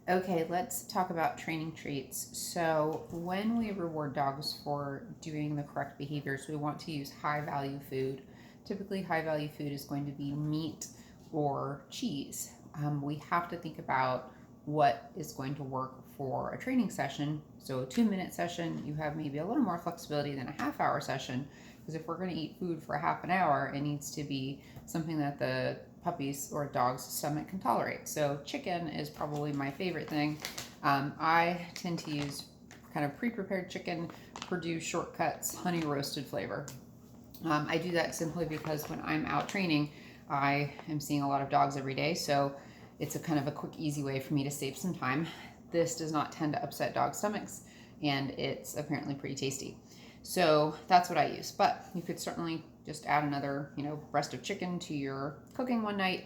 Okay, let's talk about training treats. So, when we reward dogs for doing the correct behaviors, we want to use high value food. Typically, high value food is going to be meat or cheese. We have to think about what is going to work for a training session. So, a 2 minute session, you have maybe a little more flexibility than a half-hour session. Because if we're going to eat food for half an hour, it needs to be something that the puppy's or dog's stomach can tolerate. So chicken is probably my favorite thing. I tend to use kind of pre-prepared chicken, Perdue Short Cuts, honey roasted flavor. I do that simply because when I'm out training, I am seeing a lot of dogs every day, so it's a kind of a quick, easy way for me to save some time. This does not tend to upset dog stomachs, and it's apparently pretty tasty. So that's what I use. But you could certainly just add another, breast of chicken to your cooking one night,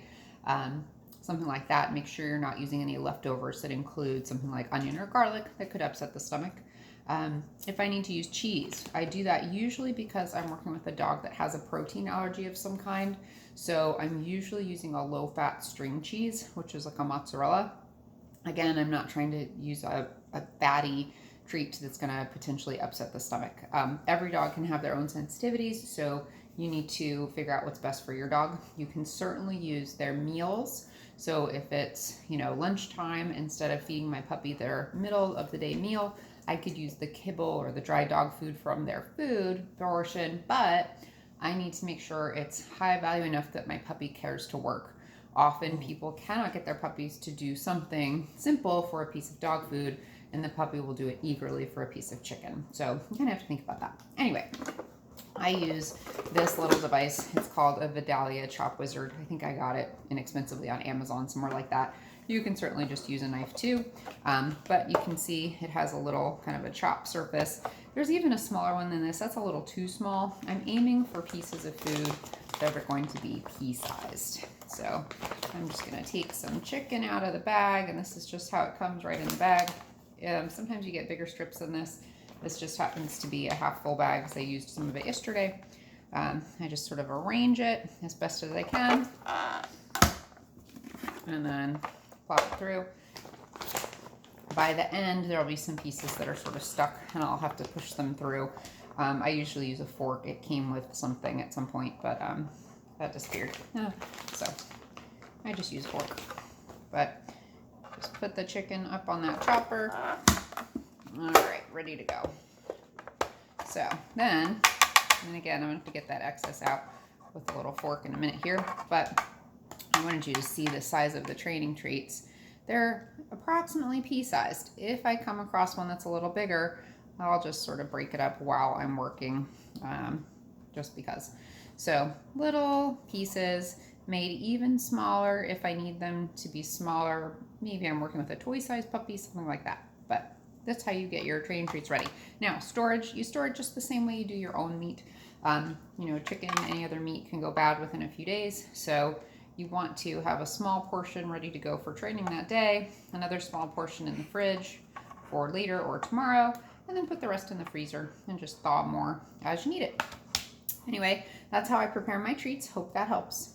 something like that. Make sure you're not using any leftovers that include something like onion or garlic that could upset the stomach. If I need to use cheese, I do that usually because I'm working with a dog that has a protein allergy of some kind. So I'm usually using a low-fat string cheese, which is like a mozzarella. Again, I'm not trying to use a fatty treat that's going to potentially upset the stomach. Every dog can have their own sensitivities, so you need to figure out what's best for your dog. You can certainly use their meals. So if it's, lunchtime, instead of feeding my puppy their middle of the day meal, I could use the kibble or the dry dog food from their food portion, but I need to make sure it's high value enough that my puppy cares to work. Often people cannot get their puppies to do something simple for a piece of dog food, and the puppy will do it eagerly for a piece of chicken. So you kind of have to think about that. Anyway, I use this little device. It's called a Vidalia Chop Wizard. I think I got it inexpensively on Amazon, somewhere like that. You can certainly just use a knife too, but you can see it has a little kind of a chop surface. There's even a smaller one than this. That's a little too small. I'm aiming for pieces of food that are going to be pea-sized. So I'm just gonna take some chicken out of the bag, and this is just how it comes right in the bag. Sometimes you get bigger strips than this. This just happens to be a half full bag because I used some of it yesterday. I just sort of arrange it as best as I can, and then plop it through. By the end, there'll be some pieces that are sort of stuck, and I'll have to push them through. I usually use a fork. It came with something at some point, but that disappeared. So I just use a fork. But just put the chicken up on that chopper. All right, ready to go. So then, and again, I'm going to have to get that excess out with a little fork in a minute here, but I wanted you to see the size of the training treats. They're approximately pea-sized. If I come across one that's a little bigger, I'll just sort of break it up while I'm working, just because. So little pieces, made even smaller if I need them to be smaller. Maybe I'm working with a toy-sized puppy, something like that. But that's how you get your training treats ready. Now, storage, you store it just the same way you do your own meat. Chicken, any other meat can go bad within a few days. So you want to have a small portion ready to go for training that day, another small portion in the fridge for later or tomorrow, and then put the rest in the freezer and just thaw more as you need it. Anyway, that's how I prepare my treats. Hope that helps.